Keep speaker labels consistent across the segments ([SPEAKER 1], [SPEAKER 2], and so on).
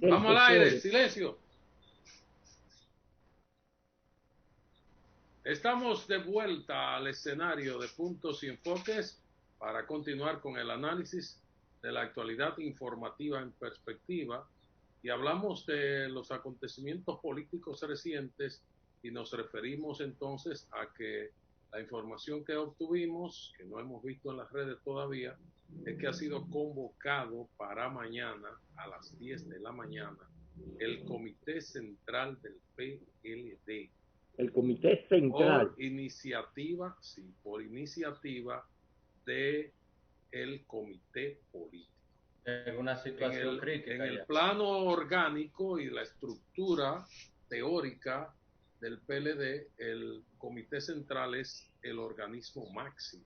[SPEAKER 1] Vamos al aire, silencio. Estamos de vuelta al escenario de Puntos y Enfoques para continuar con el análisis de la actualidad informativa en perspectiva, y hablamos de los acontecimientos políticos recientes y nos referimos entonces a que la información que obtuvimos, que no hemos visto en las redes todavía, es que ha sido convocado para mañana a las 10 de la mañana el Comité Central del PLD.
[SPEAKER 2] El Comité Central.
[SPEAKER 1] Por iniciativa de el Comité Político.
[SPEAKER 3] En una situación crítica.
[SPEAKER 1] En el plano orgánico y la estructura teórica del PLD, el Comité Central es el organismo máximo.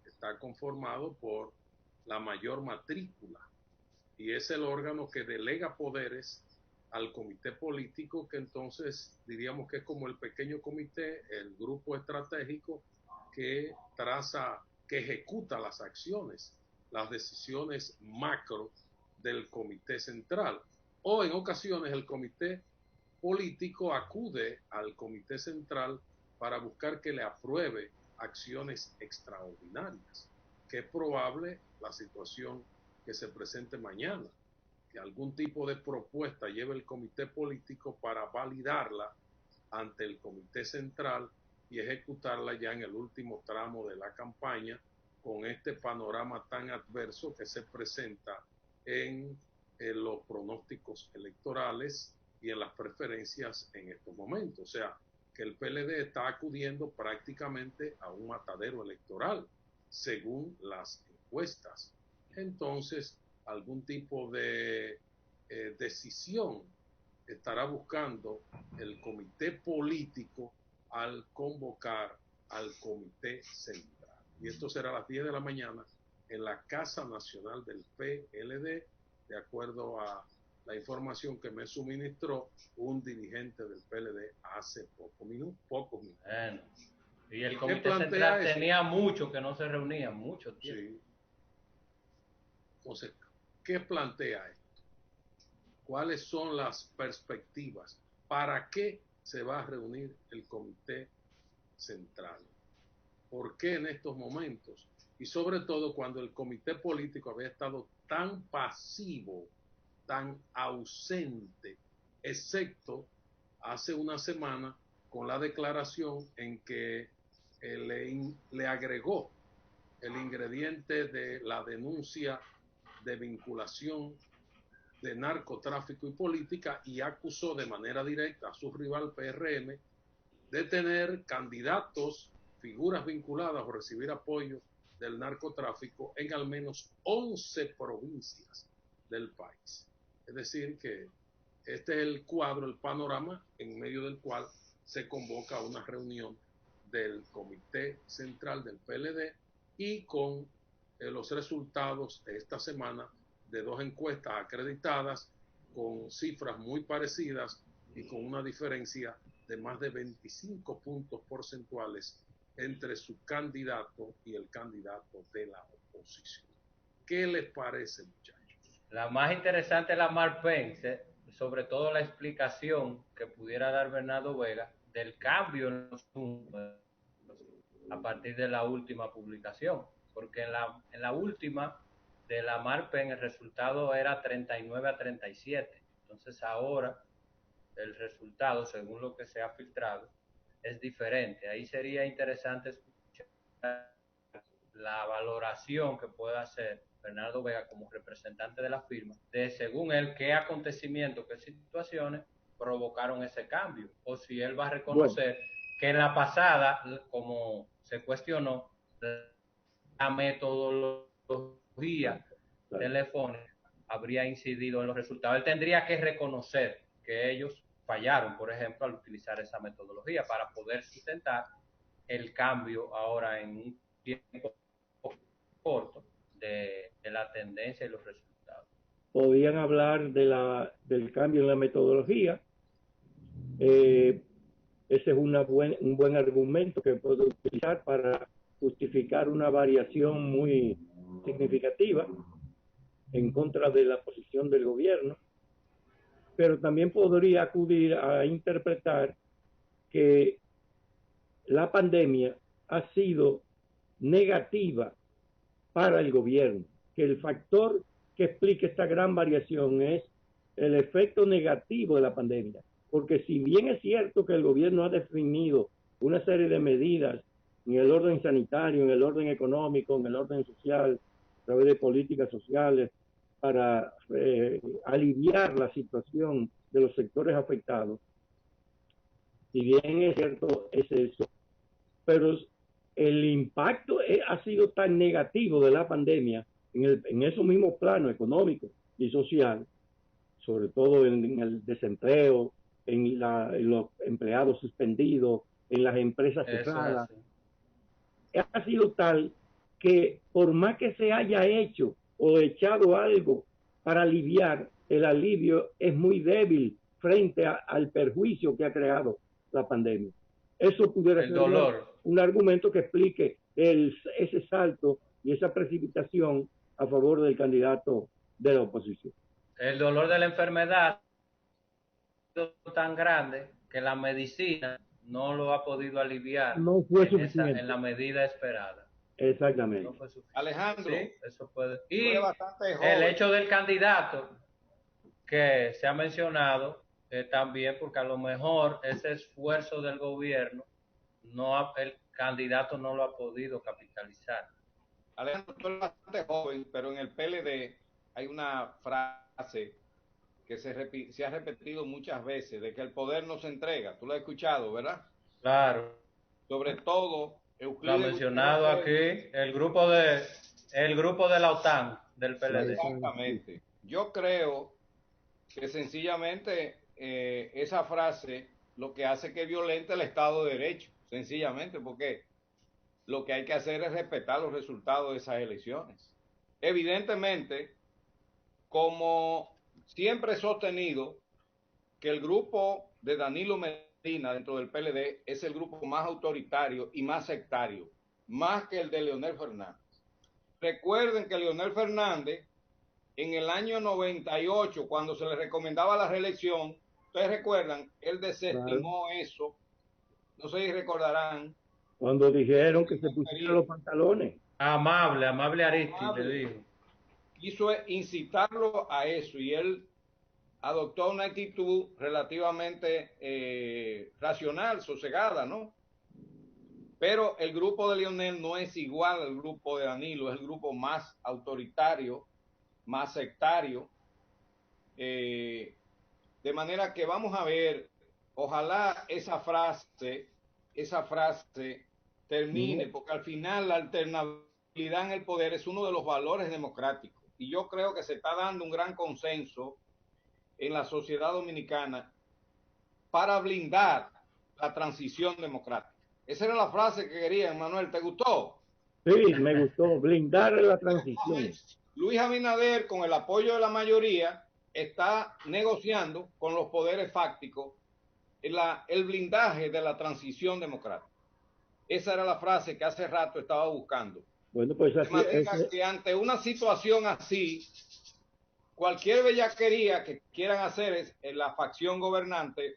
[SPEAKER 1] Está conformado por la mayor matrícula y es el órgano que delega poderes al comité político, que entonces diríamos que es como el pequeño comité, el grupo estratégico que ejecuta las acciones, las decisiones macro del comité central. O en ocasiones el comité político acude al comité central para buscar que le apruebe acciones extraordinarias, que es probable la situación que se presente mañana, que algún tipo de propuesta lleve el comité político para validarla ante el comité central y ejecutarla ya en el último tramo de la campaña, con este panorama tan adverso que se presenta en los pronósticos electorales y en las preferencias en estos momentos. O sea, que el PLD está acudiendo prácticamente a un matadero electoral, según las encuestas. Entonces, algún tipo de decisión estará buscando el comité político al convocar al comité central. Y esto será a las 10 de la mañana en la Casa Nacional del PLD, de acuerdo a la información que me suministró un dirigente del PLD hace pocos minutos.
[SPEAKER 3] Bueno, y el comité central tenía mucho que no se reunía, mucho tiempo.
[SPEAKER 1] Sí. Entonces, ¿qué plantea esto? ¿Cuáles son las perspectivas? ¿Para qué se va a reunir el comité central? ¿Por qué en estos momentos? Y sobre todo cuando el comité político había estado tan pasivo, tan ausente, excepto hace una semana con la declaración en que le agregó el ingrediente de la denuncia de vinculación de narcotráfico y política, y acusó de manera directa a su rival PRM de tener candidatos, figuras vinculadas o recibir apoyo del narcotráfico en al menos 11 provincias del país. Es decir, que este es el cuadro, el panorama en medio del cual se convoca una reunión del Comité Central del PLD, y con los resultados de esta semana de dos encuestas acreditadas con cifras muy parecidas y con una diferencia de más de 25 puntos porcentuales entre su candidato y el candidato de la oposición. ¿Qué les parece, muchachos?
[SPEAKER 3] La más interesante es la Marpen, sobre todo la explicación que pudiera dar Bernardo Vega del cambio en los números a partir de la última publicación, porque en la última de la Marpen el resultado era 39-37, entonces ahora el resultado, según lo que se ha filtrado, es diferente. Ahí sería interesante escuchar la valoración que pueda hacer Bernardo Vega como representante de la firma, de según él qué acontecimientos, qué situaciones provocaron ese cambio, o si él va a reconocer que en la pasada, como se cuestionó, la metodología telefónica habría incidido en los resultados. Él tendría que reconocer que ellos fallaron, por ejemplo, al utilizar esa metodología para poder sustentar el cambio ahora en un tiempo corto de la tendencia y los resultados.
[SPEAKER 2] Podían hablar del cambio en la metodología. ese es un buen argumento que puedo utilizar para justificar una variación muy significativa en contra de la posición del gobierno, pero también podría acudir a interpretar que la pandemia ha sido negativa para el gobierno, que el factor que explica esta gran variación es el efecto negativo de la pandemia, porque si bien es cierto que el gobierno ha definido una serie de medidas en el orden sanitario, en el orden económico, en el orden social, a través de políticas sociales, para aliviar la situación de los sectores afectados, si bien es cierto es eso, pero el impacto ha sido tan negativo de la pandemia en esos mismos planos económico y social, sobre todo en el desempleo, en los empleados suspendidos, en las empresas cerradas, ha sido tal que por más que se haya hecho o echado algo para aliviar, el alivio es muy débil frente al perjuicio que ha creado la pandemia. Eso pudiera ser un argumento que explique ese salto y esa precipitación a favor del candidato de la oposición.
[SPEAKER 3] El dolor de la enfermedad es tan grande que la medicina no lo ha podido aliviar
[SPEAKER 2] no fue suficiente
[SPEAKER 3] en la medida esperada.
[SPEAKER 2] Exactamente.
[SPEAKER 3] No fue suficiente.
[SPEAKER 4] Alejandro,
[SPEAKER 3] sí, eso puede. Y el hecho del candidato que se ha mencionado también, porque a lo mejor ese esfuerzo del gobierno el candidato no lo ha podido capitalizar.
[SPEAKER 4] Alejandro, tú eres bastante joven, pero en el PLD hay una frase que se ha repetido muchas veces, de que el poder no se entrega. Tú lo has escuchado, ¿verdad?
[SPEAKER 3] Claro.
[SPEAKER 4] Sobre todo,
[SPEAKER 3] Euclides, lo ha mencionado aquí, el grupo de la OTAN del PLD.
[SPEAKER 4] Exactamente. Yo creo que sencillamente esa frase lo que hace que violente el Estado de Derecho, sencillamente, porque lo que hay que hacer es respetar los resultados de esas elecciones. Evidentemente, como siempre he sostenido que el grupo de Danilo Medina dentro del PLD es el grupo más autoritario y más sectario, más que el de Leonel Fernández. Recuerden que Leonel Fernández, en el año 98, cuando se le recomendaba la reelección, ustedes recuerdan, él desestimó eso, no sé si recordarán.
[SPEAKER 2] Cuando dijeron que se pusieran los pantalones.
[SPEAKER 3] Amable Aristides le dijo.
[SPEAKER 4] Quiso incitarlo a eso y él adoptó una actitud relativamente racional, sosegada, ¿no? Pero el grupo de Leonel no es igual al grupo de Danilo, es el grupo más autoritario, más sectario. De manera que vamos a ver, ojalá esa frase termine, porque al final la alternabilidad en el poder es uno de los valores democráticos. Y yo creo que se está dando un gran consenso en la sociedad dominicana para blindar la transición democrática. Esa era la frase que quería, Manuel. ¿Te gustó?
[SPEAKER 2] Sí, me gustó. Blindar la transición.
[SPEAKER 4] Luis Abinader, con el apoyo de la mayoría, está negociando con los poderes fácticos el blindaje de la transición democrática. Esa era la frase que hace rato estaba buscando.
[SPEAKER 2] Bueno, pues así,
[SPEAKER 4] de manera que ante una situación así, cualquier bellaquería que quieran hacer en la facción gobernante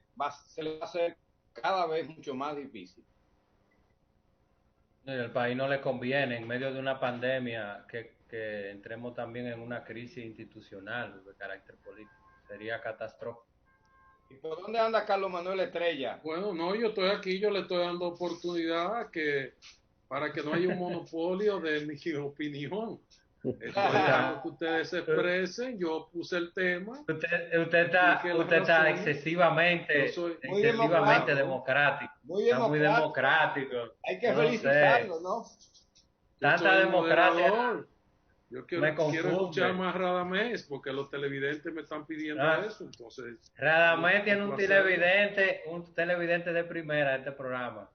[SPEAKER 4] se le va a hacer cada vez mucho más difícil.
[SPEAKER 3] El país no le conviene, en medio de una pandemia, que entremos también en una crisis institucional de carácter político. Sería catastrófico.
[SPEAKER 4] ¿Y por dónde anda Carlos Manuel Estrella?
[SPEAKER 1] Bueno, no, yo estoy aquí, yo le estoy dando oportunidad para que no haya un monopolio de mi opinión. Estoy dejando que ustedes se expresen, yo puse el tema.
[SPEAKER 3] Usted está excesivamente democrático.
[SPEAKER 4] Muy democrático. Hay que felicitarlo, ¿no?
[SPEAKER 3] Tanta democracia.
[SPEAKER 1] Yo quiero escuchar más Radamés, porque los televidentes me están pidiendo eso. Entonces,
[SPEAKER 3] Radamés tiene un televidente de primera en este programa.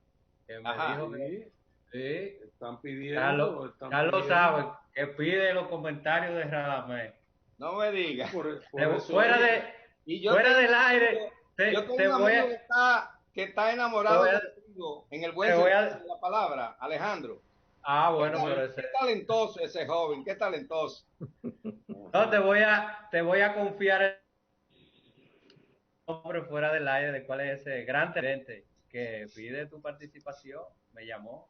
[SPEAKER 3] Que me dijo que sí.
[SPEAKER 1] Están pidiendo.
[SPEAKER 3] Carlos sabe que pide los comentarios de Radamés.
[SPEAKER 4] No me digas.
[SPEAKER 3] Fuera del aire.
[SPEAKER 4] Yo tengo un amigo que está que está enamorado
[SPEAKER 3] Te voy a-
[SPEAKER 4] contigo, en el buen
[SPEAKER 3] te voy
[SPEAKER 4] sentido
[SPEAKER 3] a-
[SPEAKER 4] de la palabra, Alejandro.
[SPEAKER 3] bueno, pero
[SPEAKER 4] Qué talentoso ese joven, qué talentoso.
[SPEAKER 3] no, te voy a confiar el nombre fuera del aire de cuál es ese gran gerente que pide tu participación. Me llamó.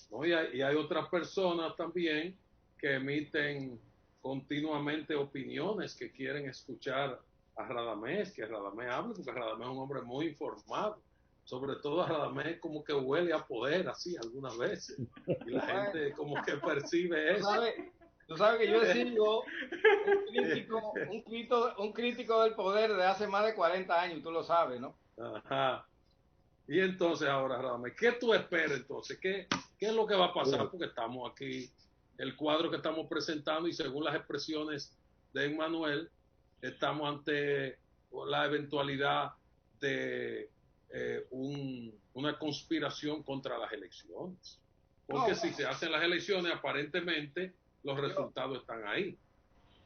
[SPEAKER 1] ¿No? Y hay otras personas también que emiten continuamente opiniones, que quieren escuchar a Radamés, que Radamés hable, porque Radamés es un hombre muy informado. Sobre todo a Radamés como que huele a poder, así, algunas veces. Y la gente como que percibe eso.
[SPEAKER 4] Tú sabes que yo he sido un crítico del poder de hace más de 40 años, tú lo sabes, ¿no?
[SPEAKER 1] Ajá. Y entonces ahora, Radamés, ¿qué tú esperas entonces? ¿Qué es lo que va a pasar? Porque estamos aquí, el cuadro que estamos presentando y según las expresiones de Emmanuel, estamos ante la eventualidad de una conspiración contra las elecciones. Porque si se hacen las elecciones, aparentemente los resultados están ahí.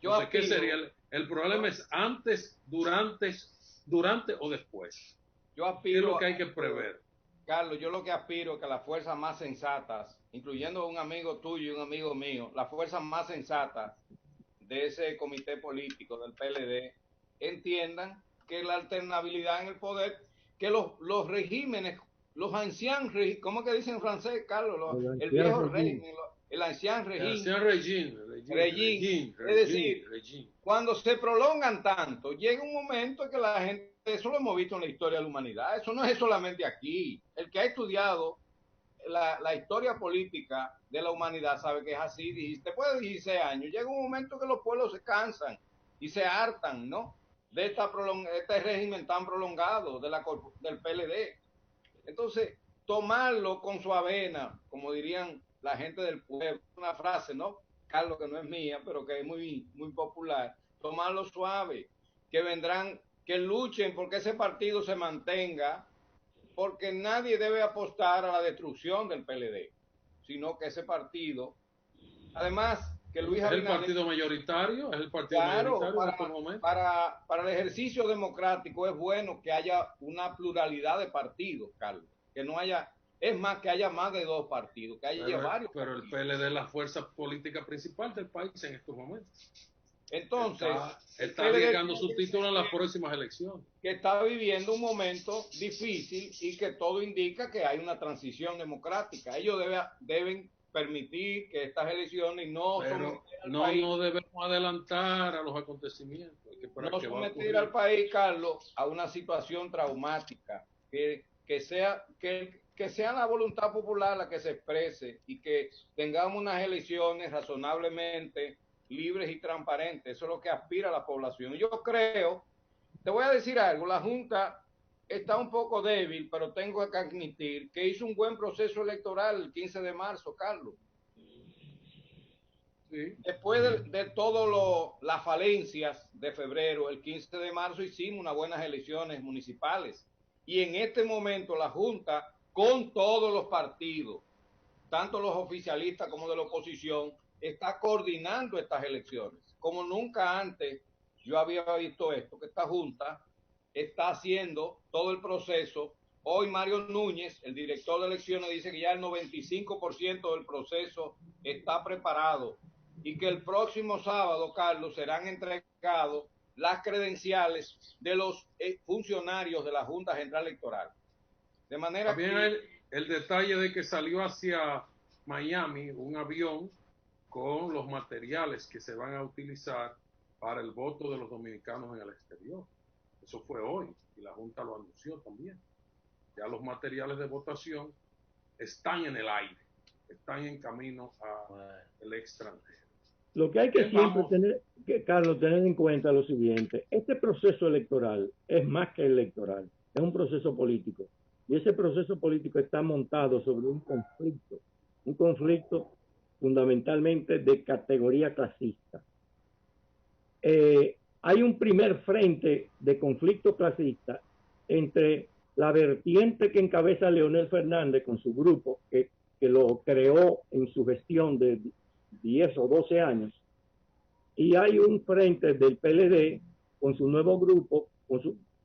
[SPEAKER 1] Entonces, ¿qué sería? El problema es antes, durante o después.
[SPEAKER 4] Yo aspiro,
[SPEAKER 1] ¿Qué es lo que hay que prever?
[SPEAKER 4] Carlos, yo lo que aspiro es que las fuerzas más sensatas, incluyendo un amigo tuyo y un amigo mío, las fuerzas más sensatas de ese comité político del PLD, entiendan que la alternabilidad en el poder, que los regímenes, los ancianos, ¿cómo que dicen en francés, Carlos? El viejo régimen, el ancien régimen. Es decir, cuando se prolongan tanto, llega un momento que la gente, eso lo hemos visto en la historia de la humanidad, eso no es solamente aquí. El que ha estudiado la historia política de la humanidad sabe que es así. Después de 16 años, llega un momento que los pueblos se cansan y se hartan, ¿no? De este régimen tan prolongado del PLD. Entonces, tomarlo con su avena, como dirían la gente del pueblo, una frase, ¿no? Carlos, que no es mía, pero que es muy, muy popular, tomarlo suave, que vendrán, que luchen porque ese partido se mantenga, porque nadie debe apostar a la destrucción del PLD, sino que ese partido, además, que Luis
[SPEAKER 1] Abinader... ¿Es el partido mayoritario? ¿Es el partido mayoritario en estos momentos?
[SPEAKER 4] Para el ejercicio democrático es bueno que haya una pluralidad de partidos, Carlos, que no haya, es más, que haya más de 2 partidos, que haya varios
[SPEAKER 1] pero
[SPEAKER 4] partidos.
[SPEAKER 1] el PLD es la fuerza política principal del país en estos momentos.
[SPEAKER 4] Entonces,
[SPEAKER 1] está arriesgando su título en las próximas elecciones.
[SPEAKER 4] Que está viviendo un momento difícil y que todo indica que hay una transición democrática. Ellos deben permitir que estas elecciones no
[SPEAKER 1] debemos adelantar a los acontecimientos.
[SPEAKER 4] No someter al país, Carlos, a una situación traumática. Que sea la voluntad popular la que se exprese y que tengamos unas elecciones razonablemente libres y transparentes. Eso es lo que aspira la población. Yo creo, te voy a decir algo, la Junta está un poco débil, pero tengo que admitir que hizo un buen proceso electoral el 15 de marzo, Carlos. Sí. Después de todas las falencias de febrero, el 15 de marzo hicimos unas buenas elecciones municipales. Y en este momento la Junta, con todos los partidos, tanto los oficialistas como de la oposición, está coordinando estas elecciones. Como nunca antes yo había visto esto, que esta Junta está haciendo todo el proceso. Hoy Mario Núñez, el director de elecciones, dice que ya el 95% del proceso está preparado y que el próximo sábado, Carlos, serán entregados las credenciales de los funcionarios de la Junta Central Electoral. De manera
[SPEAKER 1] también que el detalle de que salió hacia Miami un avión con los materiales que se van a utilizar para el voto de los dominicanos en el exterior. Eso fue hoy y la Junta lo anunció también. Ya los materiales de votación están en el aire, están en camino al extranjero.
[SPEAKER 2] Lo que hay que siempre tener, Carlos, tener en cuenta lo siguiente: este proceso electoral es más que electoral, es un proceso político. Y ese proceso político está montado sobre un conflicto fundamentalmente de categoría clasista. Hay un primer frente de conflicto clasista entre la vertiente que encabeza Leonel Fernández con su grupo, que lo creó en su gestión de 10 o 12 años, y hay un frente del PLD con su nuevo grupo,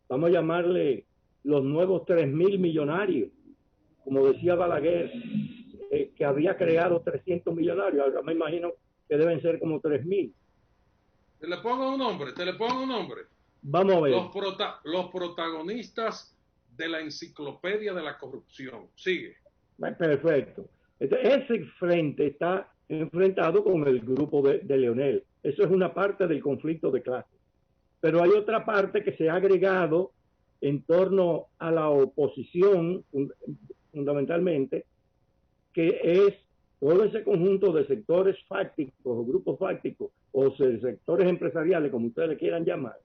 [SPEAKER 2] vamos a llamarle los nuevos 3.000 millonarios, como decía Balaguer, que había creado 300 millonarios, ahora me imagino que deben ser como 3.000.
[SPEAKER 1] Te le pongo un nombre.
[SPEAKER 2] Vamos a ver.
[SPEAKER 1] Los protagonistas de la enciclopedia de la corrupción. Sigue.
[SPEAKER 2] Perfecto. Ese frente está enfrentado con el grupo de Leonel. Eso es una parte del conflicto de clases. Pero hay otra parte que se ha agregado en torno a la oposición, fundamentalmente, que es todo ese conjunto de sectores fácticos o grupos fácticos o sectores empresariales, como ustedes le quieran llamar,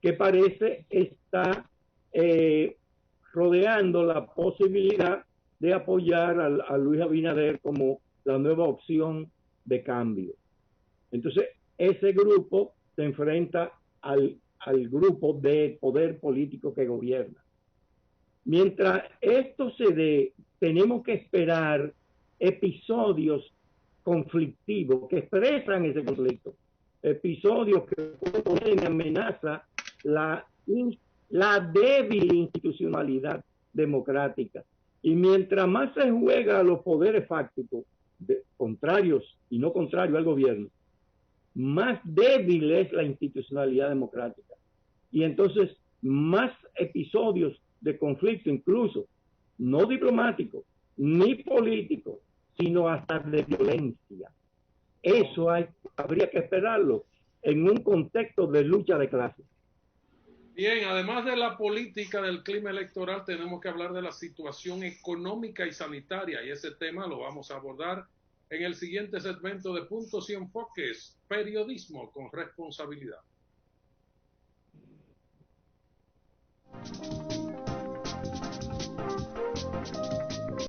[SPEAKER 2] que parece está rodeando la posibilidad de apoyar a Luis Abinader como la nueva opción de cambio. Entonces, ese grupo se enfrenta al grupo de poder político que gobierna. Mientras esto se dé, tenemos que esperar episodios conflictivos que expresan ese conflicto, episodios que ponen en amenaza la débil institucionalidad democrática. Y mientras más se juega a los poderes fácticos, contrarios y no contrarios al gobierno, más débil es la institucionalidad democrática. Y entonces más episodios de conflicto, incluso no diplomático ni político, sino hasta de violencia. Eso habría que esperarlo en un contexto de lucha de clases.
[SPEAKER 1] Bien, además de la política del clima electoral, tenemos que hablar de la situación económica y sanitaria, y ese tema lo vamos a abordar en el siguiente segmento de Puntos y Enfoques, periodismo con responsabilidad.